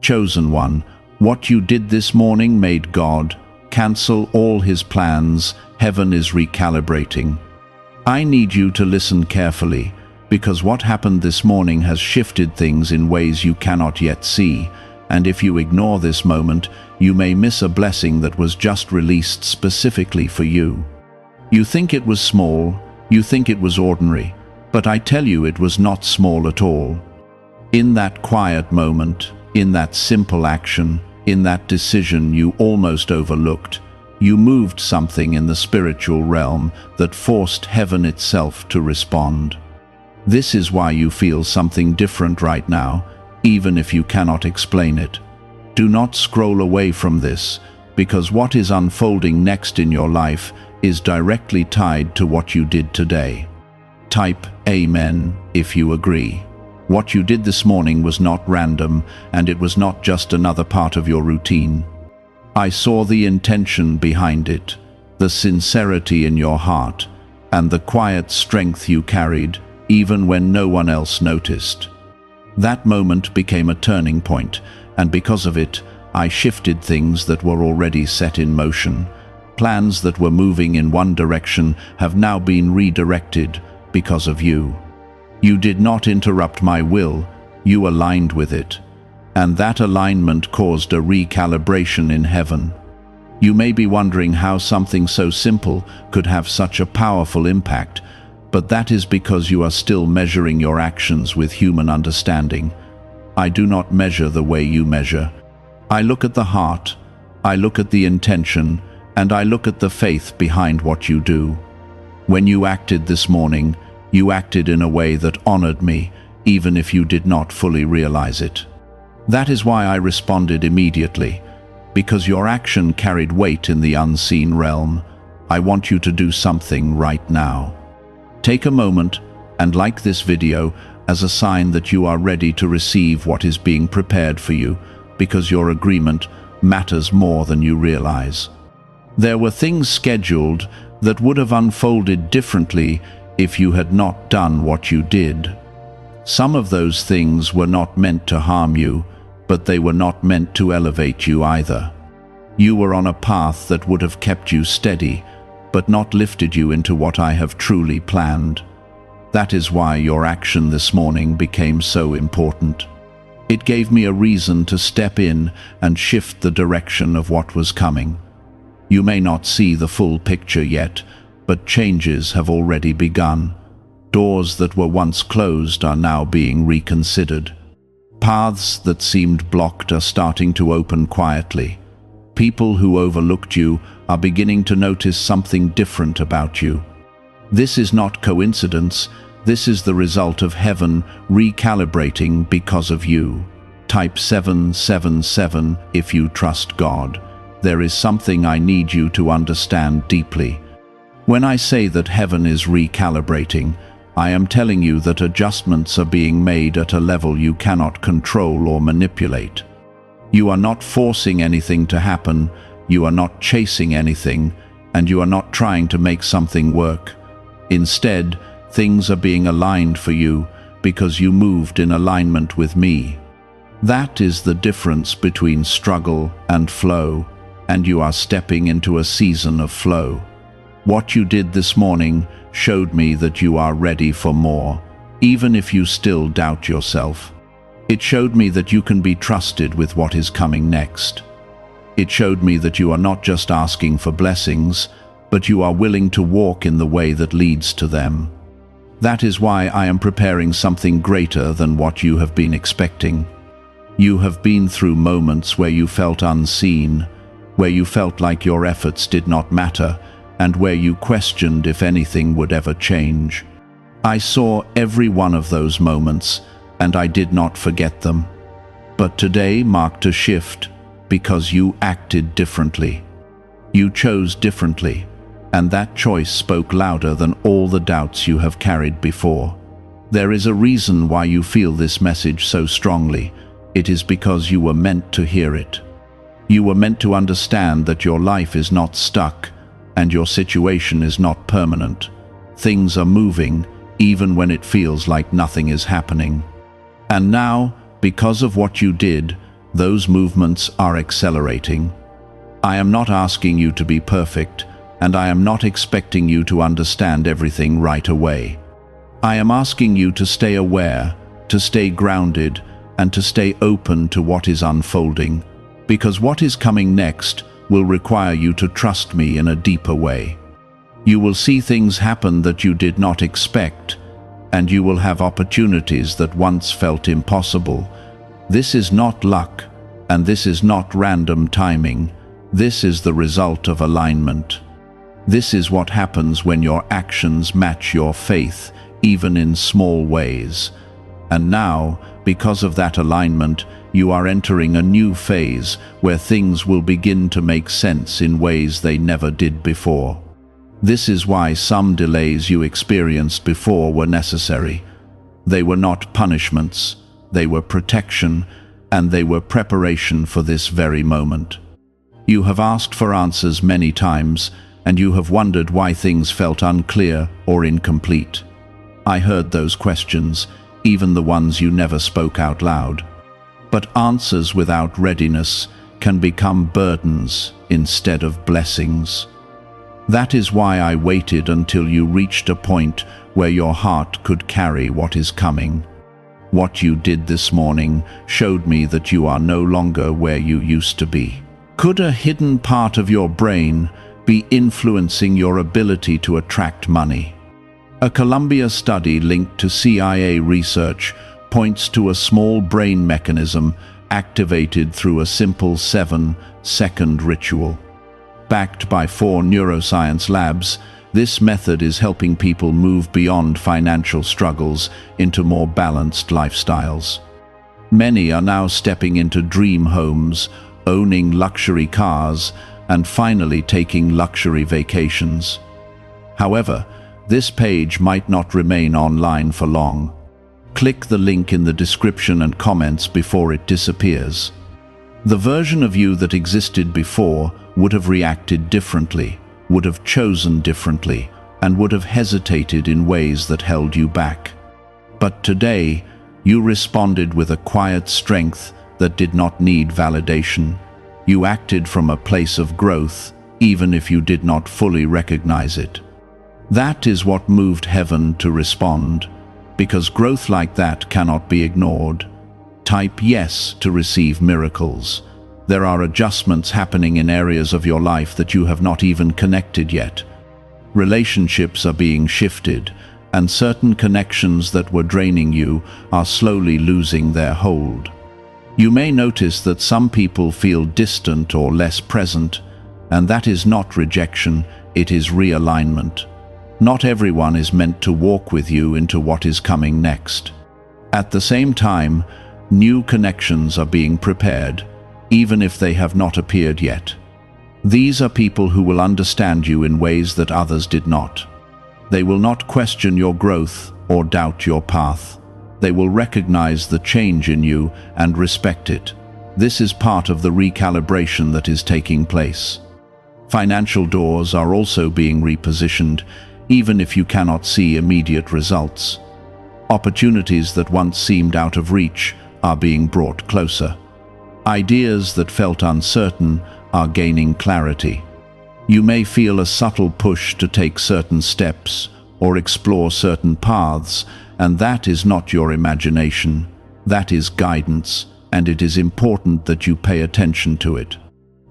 Chosen one, what you did this morning made God cancel all his plans. Heaven is recalibrating. I need you to listen carefully, because what happened this morning has shifted things in ways you cannot yet see, and if you ignore this moment, you may miss a blessing that was just released specifically for you. You think it was small, you think it was ordinary, but I tell you it was not small at all. In that quiet moment, in that simple action, in that decision you almost overlooked, you moved something in the spiritual realm that forced heaven itself to respond. This is why you feel something different right now, even if you cannot explain it. Do not scroll away from this, because what is unfolding next in your life is directly tied to what you did today. Type Amen if you agree. What you did this morning was not random, and it was not just another part of your routine. I saw the intention behind it, the sincerity in your heart, and the quiet strength you carried, even when no one else noticed. That moment became a turning point, and because of it, I shifted things that were already set in motion. Plans that were moving in one direction have now been redirected because of you. You did not interrupt my will, you aligned with it. And that alignment caused a recalibration in heaven. You may be wondering how something so simple could have such a powerful impact, but that is because you are still measuring your actions with human understanding. I do not measure the way you measure. I look at the heart, I look at the intention, and I look at the faith behind what you do. When you acted this morning, you acted in a way that honored me, even if you did not fully realize it. That is why I responded immediately, because your action carried weight in the unseen realm. I want you to do something right now. Take a moment and like this video as a sign that you are ready to receive what is being prepared for you, because your agreement matters more than you realize. There were things scheduled that would have unfolded differently if you had not done what you did. Some of those things were not meant to harm you, but they were not meant to elevate you either. You were on a path that would have kept you steady, but not lifted you into what I have truly planned. That is why your action this morning became so important. It gave me a reason to step in and shift the direction of what was coming. You may not see the full picture yet, but changes have already begun. Doors that were once closed are now being reconsidered. Paths that seemed blocked are starting to open quietly. People who overlooked you are beginning to notice something different about you. This is not coincidence. This is the result of heaven recalibrating because of you. Type 777 if you trust God. There is something I need you to understand deeply. When I say that heaven is recalibrating, I am telling you that adjustments are being made at a level you cannot control or manipulate. You are not forcing anything to happen, you are not chasing anything, and you are not trying to make something work. Instead, things are being aligned for you because you moved in alignment with me. That is the difference between struggle and flow, and you are stepping into a season of flow. What you did this morning showed me that you are ready for more, even if you still doubt yourself. It showed me that you can be trusted with what is coming next. It showed me that you are not just asking for blessings, but you are willing to walk in the way that leads to them. That is why I am preparing something greater than what you have been expecting. You have been through moments where you felt unseen, where you felt like your efforts did not matter, and where you questioned if anything would ever change. I saw every one of those moments, and I did not forget them. But today marked a shift because you acted differently. You chose differently, and that choice spoke louder than all the doubts you have carried before. There is a reason why you feel this message so strongly. It is because you were meant to hear it. You were meant to understand that your life is not stuck, and your situation is not permanent. Things are moving, even when it feels like nothing is happening. And now, because of what you did, those movements are accelerating. I am not asking you to be perfect, and I am not expecting you to understand everything right away. I am asking you to stay aware, to stay grounded, and to stay open to what is unfolding, because what is coming next will require you to trust me in a deeper way. You will see things happen that you did not expect, and you will have opportunities that once felt impossible. This is not luck, and this is not random timing. This is the result of alignment. This is what happens when your actions match your faith, even in small ways. And now, because of that alignment, you are entering a new phase where things will begin to make sense in ways they never did before. This is why some delays you experienced before were necessary. They were not punishments, they were protection, and they were preparation for this very moment. You have asked for answers many times, and you have wondered why things felt unclear or incomplete. I heard those questions, even the ones you never spoke out loud. But answers without readiness can become burdens instead of blessings. That is why I waited until you reached a point where your heart could carry what is coming. What you did this morning showed me that you are no longer where you used to be. Could a hidden part of your brain be influencing your ability to attract money? A Columbia study linked to CIA research points to a small brain mechanism activated through a simple 7-second ritual. Backed by 4 neuroscience labs, this method is helping people move beyond financial struggles into more balanced lifestyles. Many are now stepping into dream homes, owning luxury cars, and finally taking luxury vacations. However, this page might not remain online for long. Click the link in the description and comments before it disappears. The version of you that existed before would have reacted differently, would have chosen differently, and would have hesitated in ways that held you back. But today, you responded with a quiet strength that did not need validation. You acted from a place of growth, even if you did not fully recognize it. That is what moved heaven to respond, because growth like that cannot be ignored. Type yes to receive miracles. There are adjustments happening in areas of your life that you have not even connected yet. Relationships are being shifted, and certain connections that were draining you are slowly losing their hold. You may notice that some people feel distant or less present, and that is not rejection, it is realignment. Not everyone is meant to walk with you into what is coming next. At the same time, new connections are being prepared, even if they have not appeared yet. These are people who will understand you in ways that others did not. They will not question your growth or doubt your path. They will recognize the change in you and respect it. This is part of the recalibration that is taking place. Financial doors are also being repositioned, even if you cannot see immediate results. Opportunities that once seemed out of reach are being brought closer. Ideas that felt uncertain are gaining clarity. You may feel a subtle push to take certain steps or explore certain paths, and that is not your imagination. That is guidance, and it is important that you pay attention to it.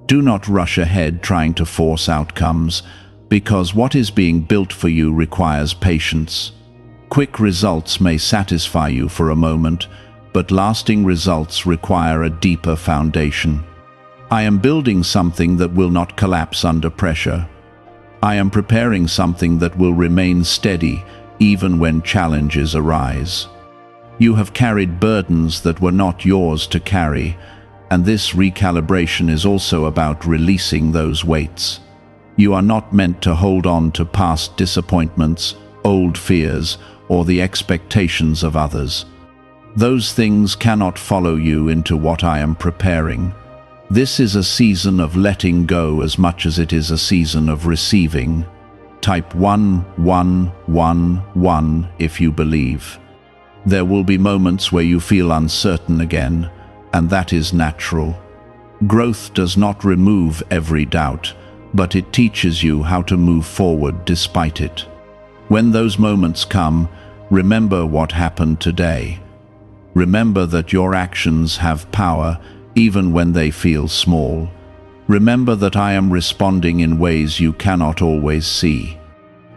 Do not rush ahead trying to force outcomes, because what is being built for you requires patience. Quick results may satisfy you for a moment, but lasting results require a deeper foundation. I am building something that will not collapse under pressure. I am preparing something that will remain steady even when challenges arise. You have carried burdens that were not yours to carry, and this recalibration is also about releasing those weights. You are not meant to hold on to past disappointments, old fears, or the expectations of others. Those things cannot follow you into what I am preparing. This is a season of letting go as much as it is a season of receiving. Type 1111 if you believe. There will be moments where you feel uncertain again, and that is natural. Growth does not remove every doubt, but it teaches you how to move forward despite it. When those moments come, remember what happened today. Remember that your actions have power even when they feel small. Remember that I am responding in ways you cannot always see.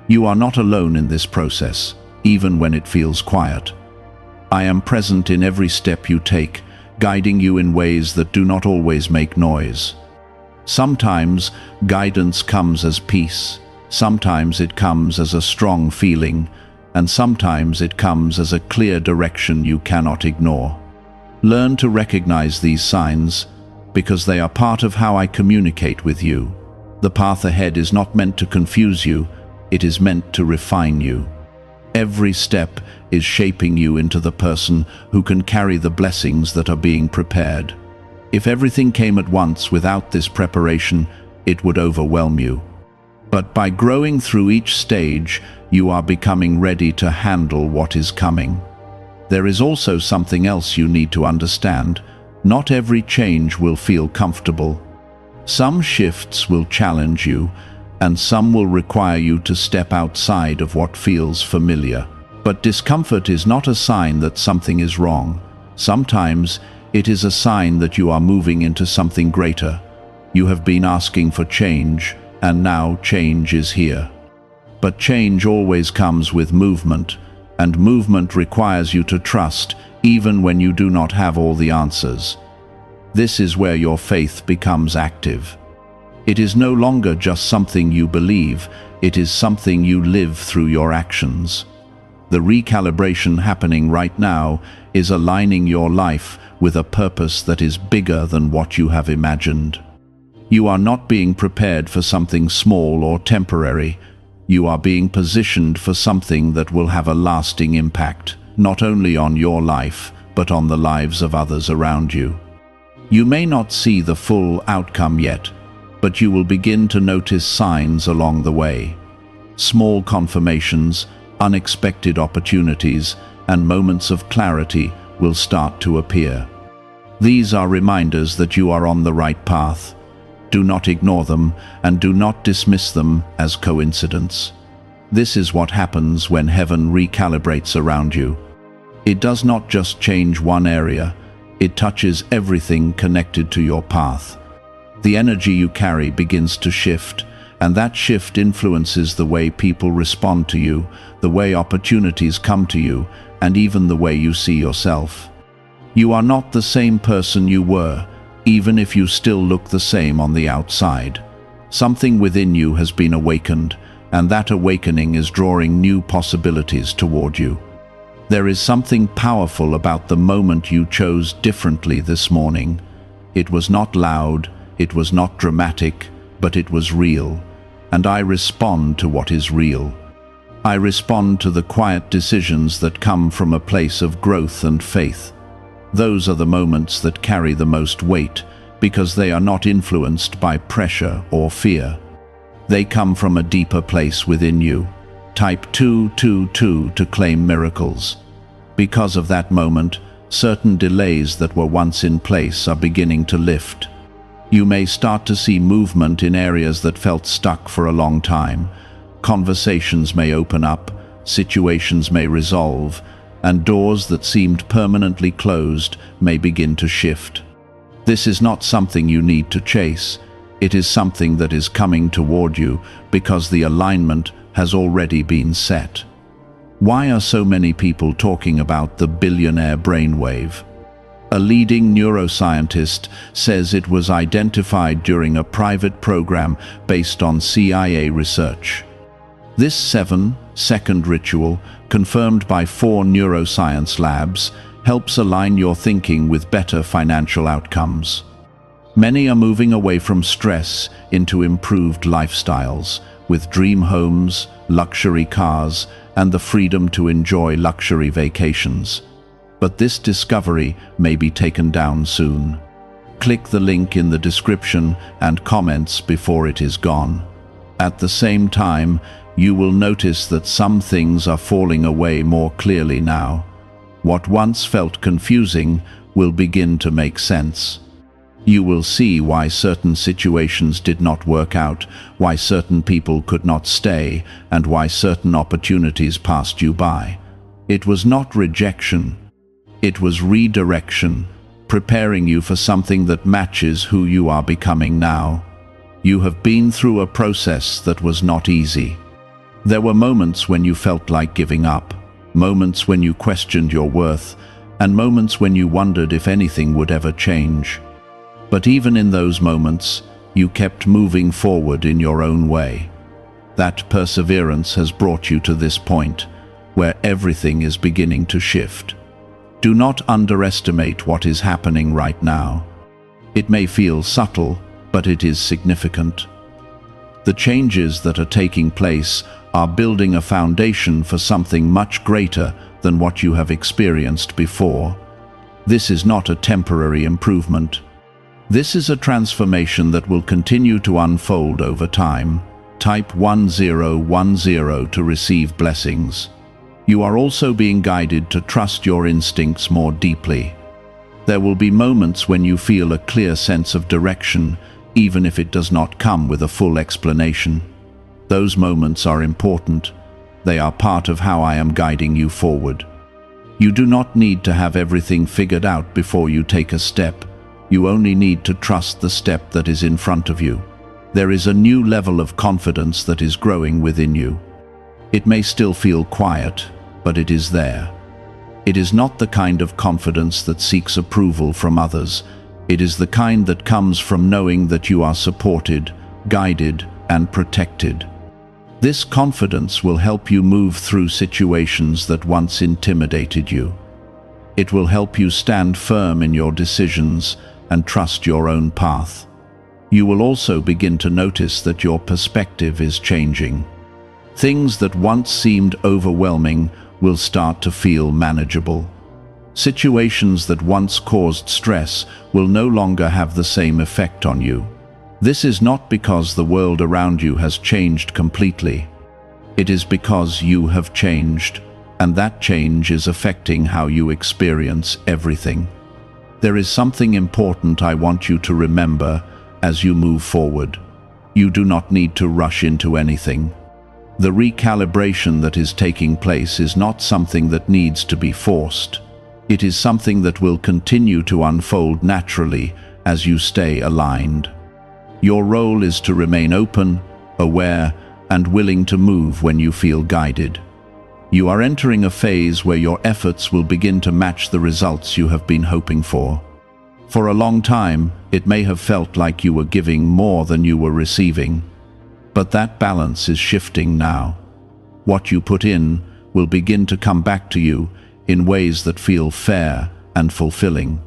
You are not alone in this process, even when it feels quiet. I am present in every step you take, guiding you in ways that do not always make noise. Sometimes guidance comes as peace, sometimes it comes as a strong feeling, and sometimes it comes as a clear direction you cannot ignore. Learn to recognize these signs, because they are part of how I communicate with you. The path ahead is not meant to confuse you, it is meant to refine you. Every step is shaping you into the person who can carry the blessings that are being prepared. If everything came at once without this preparation, it would overwhelm you. But by growing through each stage, you are becoming ready to handle what is coming. There is also something else you need to understand. Not every change will feel comfortable. Some shifts will challenge you, and some will require you to step outside of what feels familiar. But discomfort is not a sign that something is wrong. Sometimes it is a sign that you are moving into something greater. You have been asking for change, and now change is here. But change always comes with movement, and movement requires you to trust even when you do not have all the answers. This is where your faith becomes active. It is no longer just something you believe, it is something you live through your actions. The recalibration happening right now is aligning your life with a purpose that is bigger than what you have imagined. You are not being prepared for something small or temporary. You are being positioned for something that will have a lasting impact, not only on your life, but on the lives of others around you. You may not see the full outcome yet, but you will begin to notice signs along the way. Small confirmations, unexpected opportunities, and moments of clarity will start to appear. These are reminders that you are on the right path. Do not ignore them, and do not dismiss them as coincidence. This is what happens when heaven recalibrates around you. It does not just change one area, it touches everything connected to your path. The energy you carry begins to shift, and that shift influences the way people respond to you, the way opportunities come to you, and even the way you see yourself. You are not the same person you were, even if you still look the same on the outside. Something within you has been awakened, and that awakening is drawing new possibilities toward you. There is something powerful about the moment you chose differently this morning. It was not loud, it was not dramatic, but it was real. And I respond to what is real. I respond to the quiet decisions that come from a place of growth and faith. Those are the moments that carry the most weight, because they are not influenced by pressure or fear. They come from a deeper place within you. Type 222 to claim miracles. Because of that moment, certain delays that were once in place are beginning to lift. You may start to see movement in areas that felt stuck for a long time. Conversations may open up, situations may resolve, and doors that seemed permanently closed may begin to shift. This is not something you need to chase. It is something that is coming toward you because the alignment has already been set. Why are so many people talking about the billionaire brainwave? A leading neuroscientist says it was identified during a private program based on CIA research. This 7-second ritual, confirmed by 4 neuroscience labs, helps align your thinking with better financial outcomes. Many are moving away from stress into improved lifestyles, with dream homes, luxury cars, and the freedom to enjoy luxury vacations. But this discovery may be taken down soon. Click the link in the description and comments before it is gone. At the same time, you will notice that some things are falling away more clearly now. What once felt confusing will begin to make sense. You will see why certain situations did not work out, why certain people could not stay, and why certain opportunities passed you by. It was not rejection. It was redirection, preparing you for something that matches who you are becoming now. You have been through a process that was not easy. There were moments when you felt like giving up, moments when you questioned your worth, and moments when you wondered if anything would ever change. But even in those moments, you kept moving forward in your own way. That perseverance has brought you to this point, where everything is beginning to shift. Do not underestimate what is happening right now. It may feel subtle, but it is significant. The changes that are taking place are building a foundation for something much greater than what you have experienced before. This is not a temporary improvement. This is a transformation that will continue to unfold over time. Type 1010 to receive blessings. You are also being guided to trust your instincts more deeply. There will be moments when you feel a clear sense of direction, even if it does not come with a full explanation. Those moments are important. They are part of how I am guiding you forward. You do not need to have everything figured out before you take a step. You only need to trust the step that is in front of you. There is a new level of confidence that is growing within you. It may still feel quiet, but it is there. It is not the kind of confidence that seeks approval from others. It is the kind that comes from knowing that you are supported, guided, and protected. This confidence will help you move through situations that once intimidated you. It will help you stand firm in your decisions and trust your own path. You will also begin to notice that your perspective is changing. Things that once seemed overwhelming will start to feel manageable. Situations that once caused stress will no longer have the same effect on you. This is not because the world around you has changed completely. It is because you have changed, and that change is affecting how you experience everything. There is something important I want you to remember as you move forward. You do not need to rush into anything. The recalibration that is taking place is not something that needs to be forced. It is something that will continue to unfold naturally as you stay aligned. Your role is to remain open, aware, and willing to move when you feel guided. You are entering a phase where your efforts will begin to match the results you have been hoping for. For a long time, it may have felt like you were giving more than you were receiving. But that balance is shifting now. What you put in will begin to come back to you in ways that feel fair and fulfilling.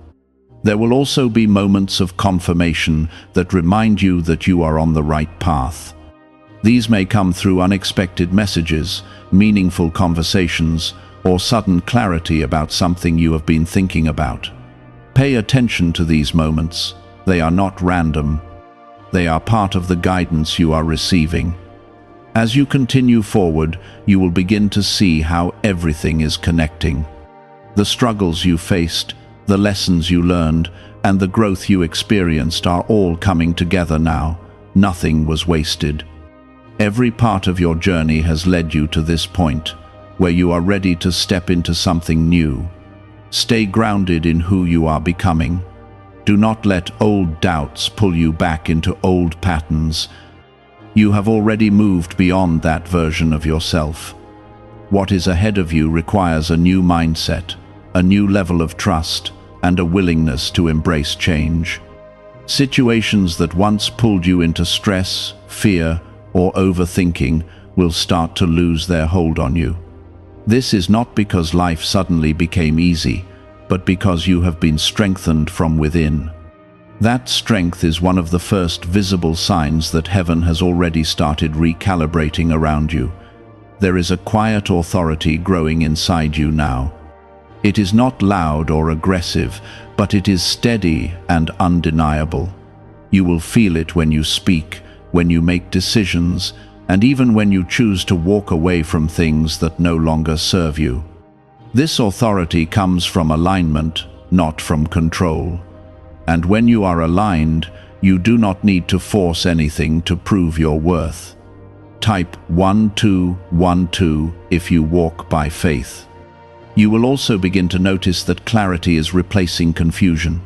There will also be moments of confirmation that remind you that you are on the right path. These may come through unexpected messages, meaningful conversations, or sudden clarity about something you have been thinking about. Pay attention to these moments. They are not random. They are part of the guidance you are receiving. As you continue forward, you will begin to see how everything is connecting. The struggles you faced, the lessons you learned, and the growth you experienced are all coming together now. Nothing was wasted. Every part of your journey has led you to this point, where you are ready to step into something new. Stay grounded in who you are becoming. Do not let old doubts pull you back into old patterns. You have already moved beyond that version of yourself. What is ahead of you requires a new mindset, a new level of trust, and a willingness to embrace change. Situations that once pulled you into stress, fear, or overthinking will start to lose their hold on you. This is not because life suddenly became easy, but because you have been strengthened from within. That strength is one of the first visible signs that heaven has already started recalibrating around you. There is a quiet authority growing inside you now. It is not loud or aggressive, but it is steady and undeniable. You will feel it when you speak, when you make decisions, and even when you choose to walk away from things that no longer serve you. This authority comes from alignment, not from control. And when you are aligned, you do not need to force anything to prove your worth. Type 1212 if you walk by faith. You will also begin to notice that clarity is replacing confusion.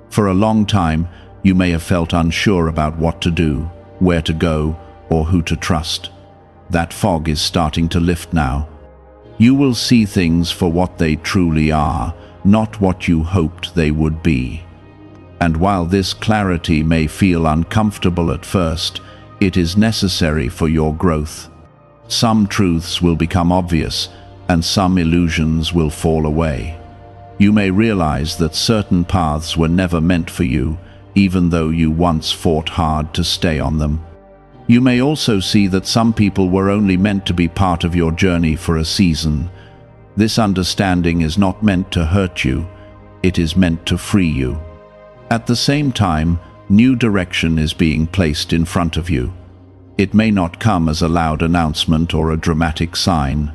For a long time, you may have felt unsure about what to do, where to go, or who to trust. That fog is starting to lift now. You will see things for what they truly are, not what you hoped they would be. And while this clarity may feel uncomfortable at first, it is necessary for your growth. Some truths will become obvious, and some illusions will fall away. You may realize that certain paths were never meant for you, even though you once fought hard to stay on them. You may also see that some people were only meant to be part of your journey for a season. This understanding is not meant to hurt you, it is meant to free you. At the same time, new direction is being placed in front of you. It may not come as a loud announcement or a dramatic sign.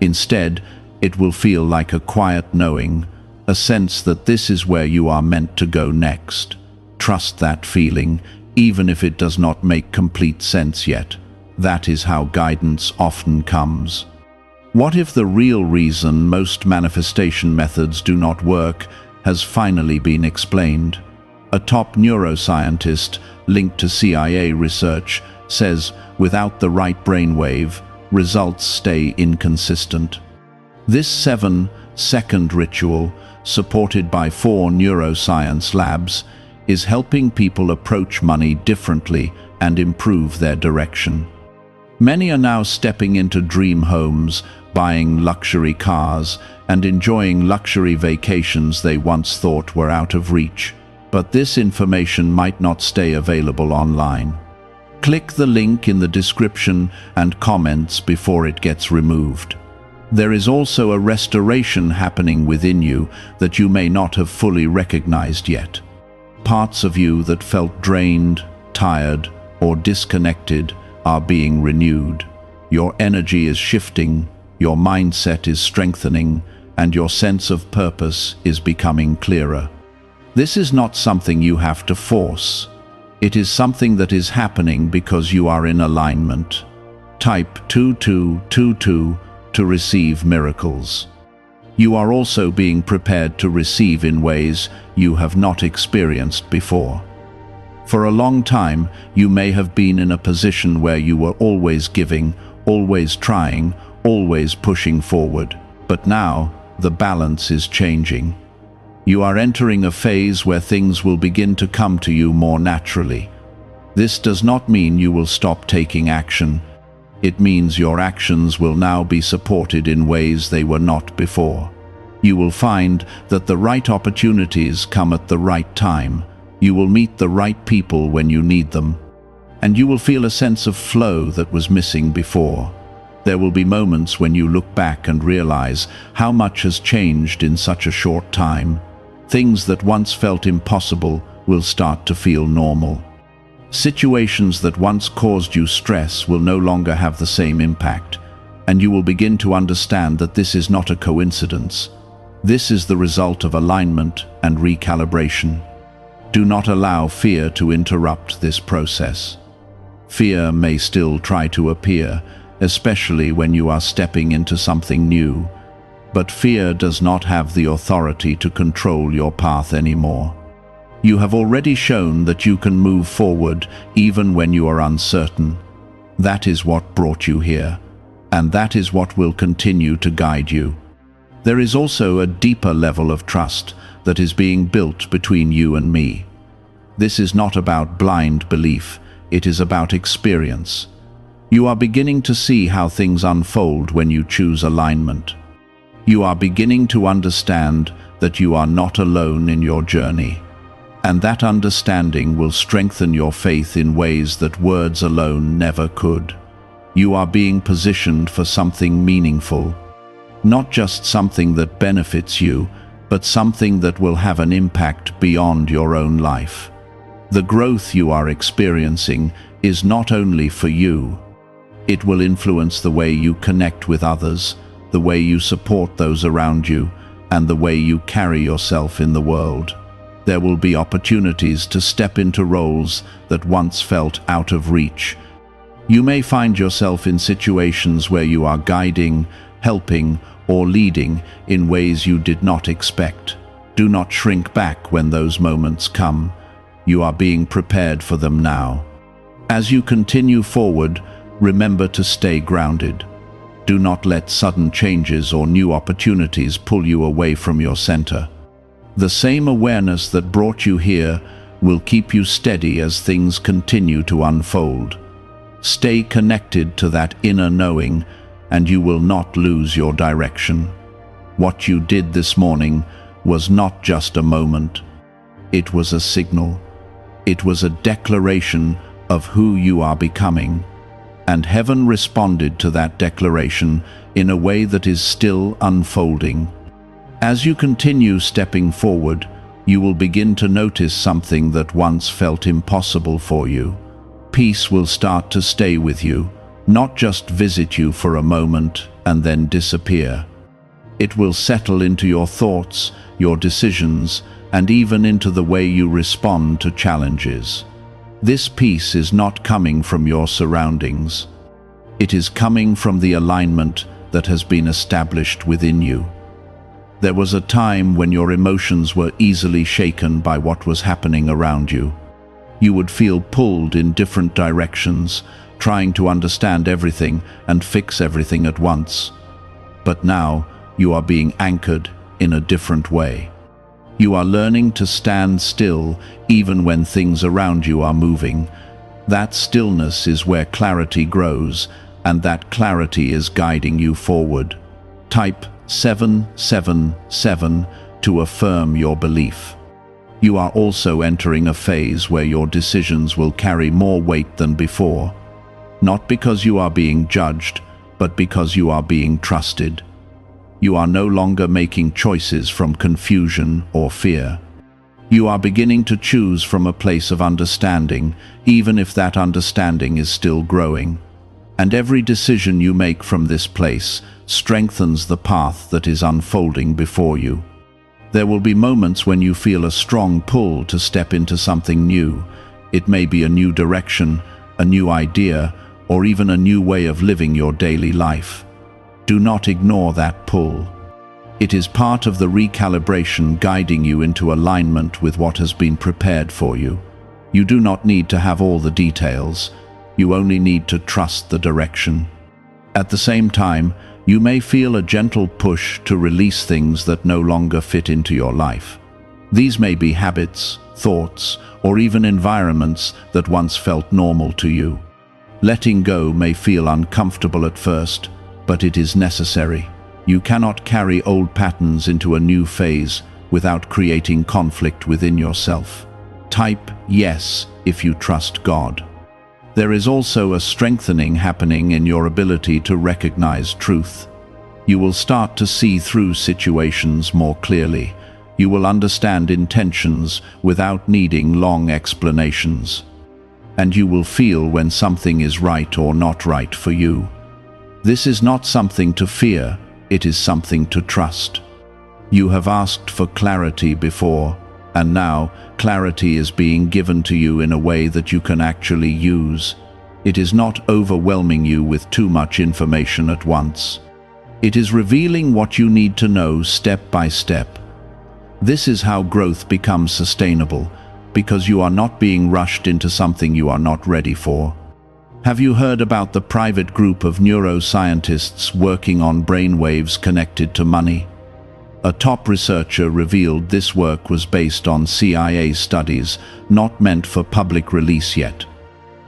Instead, it will feel like a quiet knowing, a sense that this is where you are meant to go next. Trust that feeling, even if it does not make complete sense yet. That is how guidance often comes. What if the real reason most manifestation methods do not work has finally been explained? A top neuroscientist linked to CIA research says without the right brainwave, results stay inconsistent. This 7-second ritual, supported by 4 neuroscience labs, is helping people approach money differently and improve their direction. Many are now stepping into dream homes, buying luxury cars, and enjoying luxury vacations they once thought were out of reach. But this information might not stay available online. Click the link in the description and comments before it gets removed. There is also a restoration happening within you that you may not have fully recognized yet. Parts of you that felt drained, tired, or disconnected are being renewed. Your energy is shifting, your mindset is strengthening, and your sense of purpose is becoming clearer. This is not something you have to force. It is something that is happening because you are in alignment. Type 2222 to receive miracles. You are also being prepared to receive in ways you have not experienced before. For a long time, you may have been in a position where you were always giving, always trying, always pushing forward. But now, the balance is changing. You are entering a phase where things will begin to come to you more naturally. This does not mean you will stop taking action. It means your actions will now be supported in ways they were not before. You will find that the right opportunities come at the right time. You will meet the right people when you need them. And you will feel a sense of flow that was missing before. There will be moments when you look back and realize how much has changed in such a short time. Things that once felt impossible will start to feel normal. Situations that once caused you stress will no longer have the same impact, and you will begin to understand that this is not a coincidence. This is the result of alignment and recalibration. Do not allow fear to interrupt this process. Fear may still try to appear, especially when you are stepping into something new. But fear does not have the authority to control your path anymore. You have already shown that you can move forward even when you are uncertain. That is what brought you here, and that is what will continue to guide you. There is also a deeper level of trust that is being built between you and me. This is not about blind belief, it is about experience. You are beginning to see how things unfold when you choose alignment. You are beginning to understand that you are not alone in your journey. And that understanding will strengthen your faith in ways that words alone never could. You are being positioned for something meaningful. Not just something that benefits you, but something that will have an impact beyond your own life. The growth you are experiencing is not only for you. It will influence the way you connect with others, the way you support those around you, and the way you carry yourself in the world. There will be opportunities to step into roles that once felt out of reach. You may find yourself in situations where you are guiding, helping, or leading in ways you did not expect. Do not shrink back when those moments come. You are being prepared for them now. As you continue forward, remember to stay grounded. Do not let sudden changes or new opportunities pull you away from your center. The same awareness that brought you here will keep you steady as things continue to unfold. Stay connected to that inner knowing, and you will not lose your direction. What you did this morning was not just a moment. It was a signal. It was a declaration of who you are becoming. And heaven responded to that declaration in a way that is still unfolding. As you continue stepping forward, you will begin to notice something that once felt impossible for you. Peace will start to stay with you, not just visit you for a moment and then disappear. It will settle into your thoughts, your decisions, and even into the way you respond to challenges. This peace is not coming from your surroundings. It is coming from the alignment that has been established within you. There was a time when your emotions were easily shaken by what was happening around you. You would feel pulled in different directions, trying to understand everything and fix everything at once. But now, you are being anchored in a different way. You are learning to stand still even when things around you are moving. That stillness is where clarity grows, and that clarity is guiding you forward. Type 777 to affirm your belief. You are also entering a phase where your decisions will carry more weight than before. Not because you are being judged, but because you are being trusted. You are no longer making choices from confusion or fear. You are beginning to choose from a place of understanding, even if that understanding is still growing. And every decision you make from this place strengthens the path that is unfolding before you. There will be moments when you feel a strong pull to step into something new. It may be a new direction, a new idea, or even a new way of living your daily life. Do not ignore that pull. It is part of the recalibration guiding you into alignment with what has been prepared for you. You do not need to have all the details. You only need to trust the direction. At the same time, you may feel a gentle push to release things that no longer fit into your life. These may be habits, thoughts, or even environments that once felt normal to you. Letting go may feel uncomfortable at first, but it is necessary. You cannot carry old patterns into a new phase without creating conflict within yourself. Type yes if you trust God. There is also a strengthening happening in your ability to recognize truth. You will start to see through situations more clearly. You will understand intentions without needing long explanations. And you will feel when something is right or not right for you. This is not something to fear, it is something to trust. You have asked for clarity before, and now clarity is being given to you in a way that you can actually use. It is not overwhelming you with too much information at once. It is revealing what you need to know step by step. This is how growth becomes sustainable, because you are not being rushed into something you are not ready for. Have you heard about the private group of neuroscientists working on brainwaves connected to money? A top researcher revealed this work was based on CIA studies, not meant for public release yet.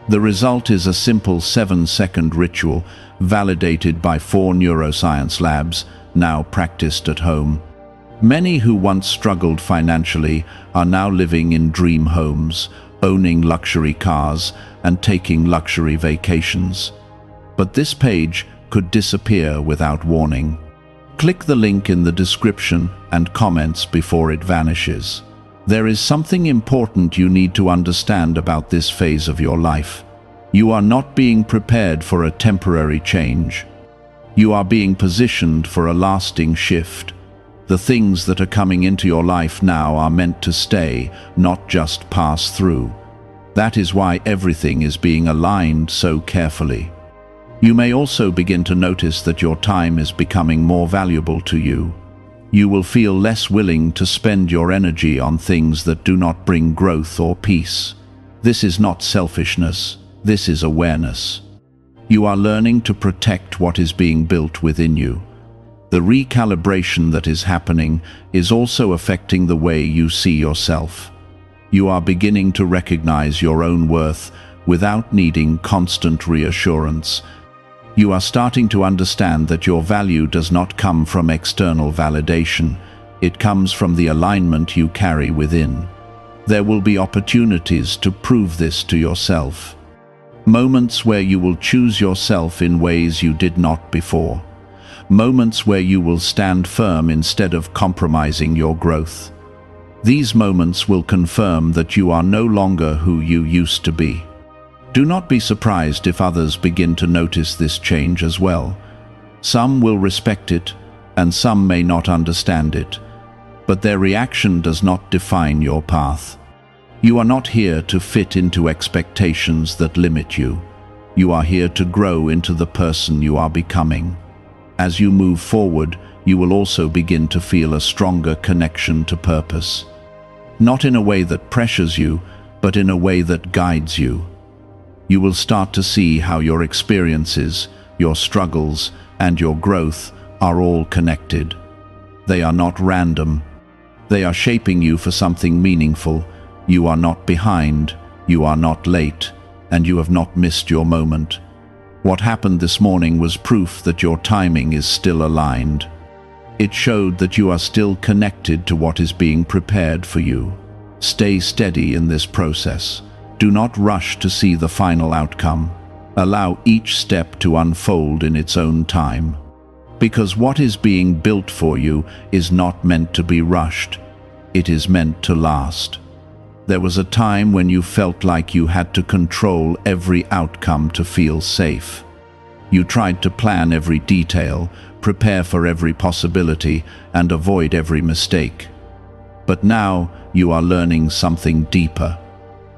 The result is a simple 7-second ritual, validated by 4 neuroscience labs, now practiced at home. Many who once struggled financially are now living in dream homes, owning luxury cars, and taking luxury vacations. But this page could disappear without warning. Click the link in the description and comments before it vanishes. There is something important you need to understand about this phase of your life. You are not being prepared for a temporary change. You are being positioned for a lasting shift. The things that are coming into your life now are meant to stay, not just pass through. That is why everything is being aligned so carefully. You may also begin to notice that your time is becoming more valuable to you. You will feel less willing to spend your energy on things that do not bring growth or peace. This is not selfishness, this is awareness. You are learning to protect what is being built within you. The recalibration that is happening is also affecting the way you see yourself. You are beginning to recognize your own worth without needing constant reassurance. You are starting to understand that your value does not come from external validation. It comes from the alignment you carry within. There will be opportunities to prove this to yourself. Moments where you will choose yourself in ways you did not before. Moments where you will stand firm instead of compromising your growth. These moments will confirm that you are no longer who you used to be. Do not be surprised if others begin to notice this change as well. Some will respect it, and some may not understand it. But their reaction does not define your path. You are not here to fit into expectations that limit you. You are here to grow into the person you are becoming. As you move forward, you will also begin to feel a stronger connection to purpose. Not in a way that pressures you, but in a way that guides you. You will start to see how your experiences, your struggles, and your growth are all connected. They are not random. They are shaping you for something meaningful. You are not behind, you are not late, and you have not missed your moment. What happened this morning was proof that your timing is still aligned. It showed that you are still connected to what is being prepared for you. Stay steady in this process. Do not rush to see the final outcome. Allow each step to unfold in its own time. Because what is being built for you is not meant to be rushed. It is meant to last. There was a time when you felt like you had to control every outcome to feel safe. You tried to plan every detail, prepare for every possibility, and avoid every mistake. But now you are learning something deeper.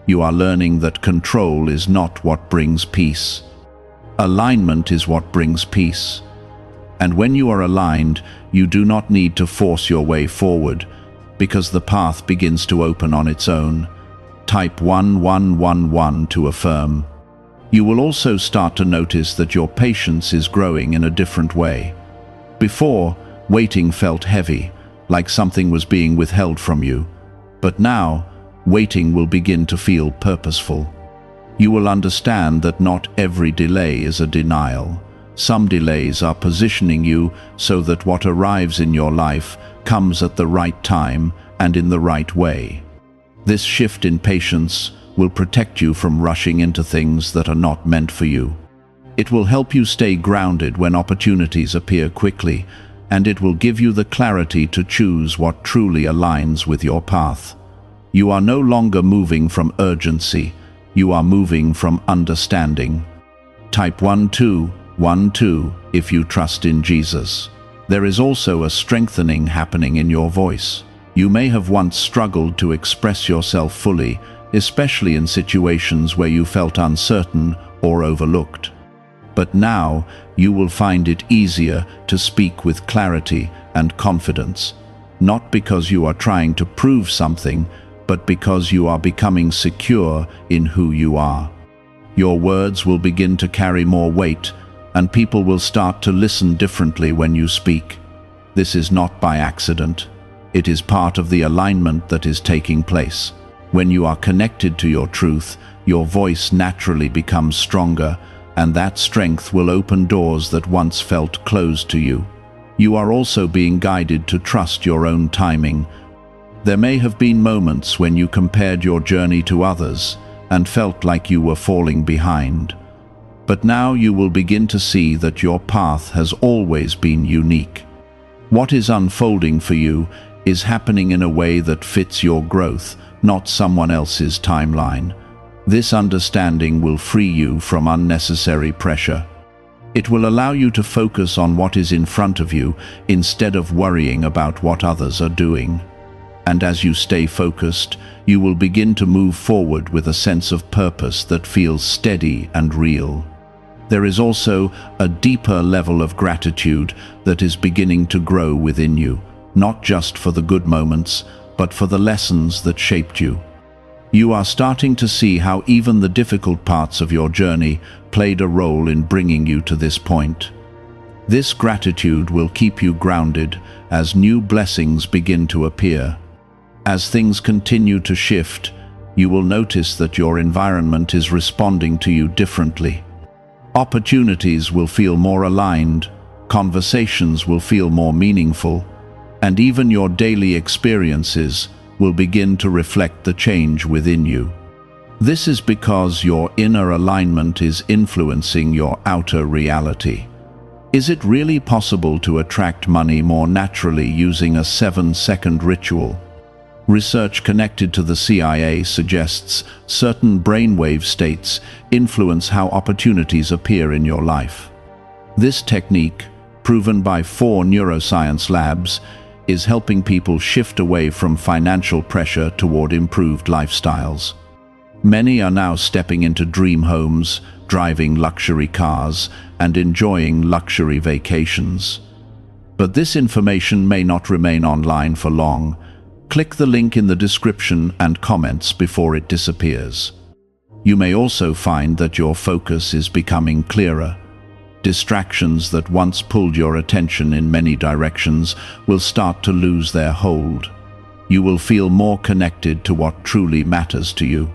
You are learning that control is not what brings peace. Alignment is what brings peace. And when you are aligned, you do not need to force your way forward, because the path begins to open on its own. Type 1111 to affirm. You will also start to notice that your patience is growing in a different way. Before, waiting felt heavy, like something was being withheld from you. But now, waiting will begin to feel purposeful. You will understand that not every delay is a denial. Some delays are positioning you so that what arrives in your life comes at the right time and in the right way. This shift in patience will protect you from rushing into things that are not meant for you. It will help you stay grounded when opportunities appear quickly, and it will give you the clarity to choose what truly aligns with your path. You are no longer moving from urgency, you are moving from understanding. Type 1212 if you trust in Jesus. There is also a strengthening happening in your voice. You may have once struggled to express yourself fully, especially in situations where you felt uncertain or overlooked. But now you will find it easier to speak with clarity and confidence, not because you are trying to prove something, but because you are becoming secure in who you are. Your words will begin to carry more weight, and people will start to listen differently when you speak. This is not by accident. It is part of the alignment that is taking place. When you are connected to your truth, your voice naturally becomes stronger, and that strength will open doors that once felt closed to you. You are also being guided to trust your own timing. There may have been moments when you compared your journey to others and felt like you were falling behind. But now you will begin to see that your path has always been unique. What is unfolding for you is happening in a way that fits your growth, not someone else's timeline. This understanding will free you from unnecessary pressure. It will allow you to focus on what is in front of you instead of worrying about what others are doing. And as you stay focused, you will begin to move forward with a sense of purpose that feels steady and real. There is also a deeper level of gratitude that is beginning to grow within you, not just for the good moments, but for the lessons that shaped you. You are starting to see how even the difficult parts of your journey played a role in bringing you to this point. This gratitude will keep you grounded as new blessings begin to appear. As things continue to shift, you will notice that your environment is responding to you differently. Opportunities will feel more aligned, conversations will feel more meaningful, and even your daily experiences will begin to reflect the change within you. This is because your inner alignment is influencing your outer reality. Is it really possible to attract money more naturally using a 7-second ritual? Research connected to the CIA suggests certain brainwave states influence how opportunities appear in your life. This technique, proven by 4 neuroscience labs, is helping people shift away from financial pressure toward improved lifestyles. Many are now stepping into dream homes, driving luxury cars, and enjoying luxury vacations. But this information may not remain online for long. Click the link in the description and comments before it disappears. You may also find that your focus is becoming clearer. Distractions that once pulled your attention in many directions will start to lose their hold. You will feel more connected to what truly matters to you.